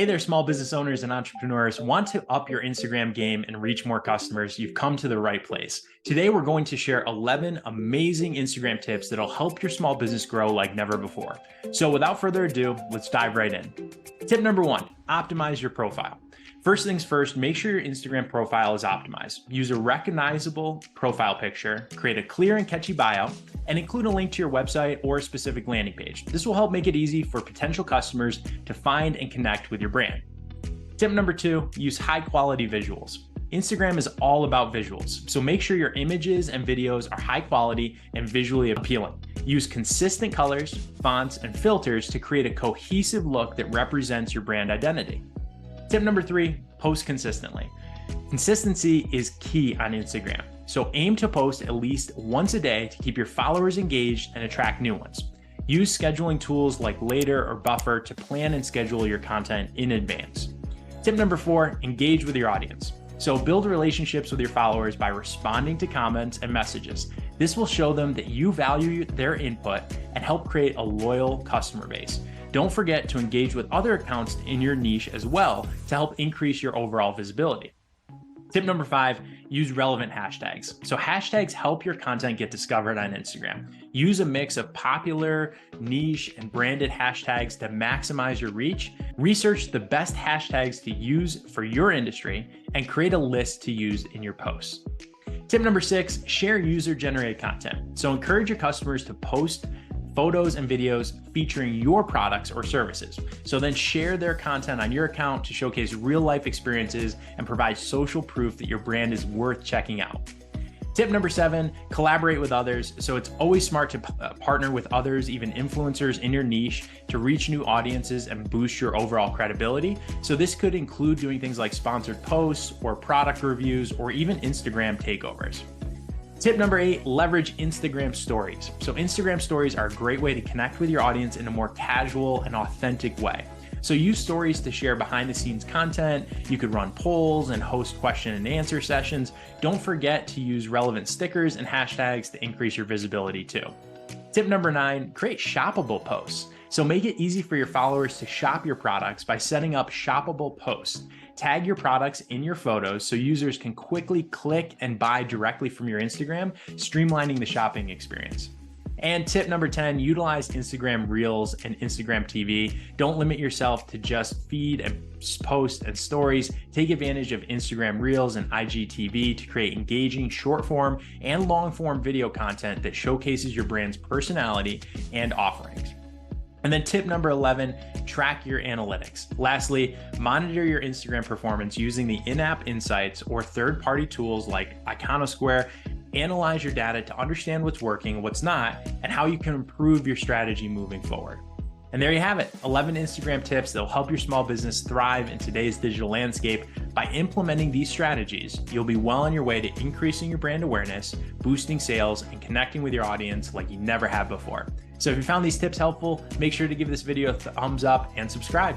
Hey there, small business owners and entrepreneurs. Want to up your Instagram game and reach more customers? You've come to the right place. Today, we're going to share 11 amazing Instagram tips that'll help your small business grow like never before. So without further ado, let's dive right in. Tip number 1, optimize your profile. First things first, make sure your Instagram profile is optimized. Use a recognizable profile picture, create a clear and catchy bio, and include a link to your website or a specific landing page. This will help make it easy for potential customers to find and connect with your brand. Tip number 2, use high quality visuals. Instagram is all about visuals, so make sure your images and videos are high quality and visually appealing. Use consistent colors, fonts, and filters to create a cohesive look that represents your brand identity. Tip number 3, post consistently. Consistency is key on Instagram, so aim to post at least once a day to keep your followers engaged and attract new ones. Use scheduling tools like Later or Buffer to plan and schedule your content in advance. Tip number 4, engage with your audience. So build relationships with your followers by responding to comments and messages. This will show them that you value their input and help create a loyal customer base. Don't forget to engage with other accounts in your niche as well to help increase your overall visibility. Tip number 5, use relevant hashtags. So hashtags help your content get discovered on Instagram. Use a mix of popular, niche, and branded hashtags to maximize your reach. Research the best hashtags to use for your industry and create a list to use in your posts. Tip number 6, share user-generated content. So encourage your customers to post photos and videos featuring your products or services. So then share their content on your account to showcase real life experiences and provide social proof that your brand is worth checking out. Tip number 7, collaborate with others. So it's always smart to partner with others, even influencers in your niche, to reach new audiences and boost your overall credibility. So this could include doing things like sponsored posts or product reviews or even Instagram takeovers. Tip number 8, leverage Instagram stories. So Instagram stories are a great way to connect with your audience in a more casual and authentic way. So use stories to share behind the scenes content. You could run polls and host question and answer sessions. Don't forget to use relevant stickers and hashtags to increase your visibility too. Tip number 9, create shoppable posts. So make it easy for your followers to shop your products by setting up shoppable posts. Tag your products in your photos so users can quickly click and buy directly from your Instagram, streamlining the shopping experience. And tip number 10, utilize Instagram Reels and Instagram TV. Don't limit yourself to just feed and post and stories. Take advantage of Instagram Reels and IGTV to create engaging short form and long form video content that showcases your brand's personality and offerings. And then tip number 11, track your analytics. Lastly, monitor your Instagram performance using the in-app insights or third-party tools like Iconosquare. Analyze your data to understand what's working, what's not, and how you can improve your strategy moving forward. And there you have it, 11 Instagram tips that will help your small business thrive in today's digital landscape. By implementing these strategies, you'll be well on your way to increasing your brand awareness, boosting sales, and connecting with your audience like you never have before. So if you found these tips helpful, make sure to give this video a thumbs up and subscribe.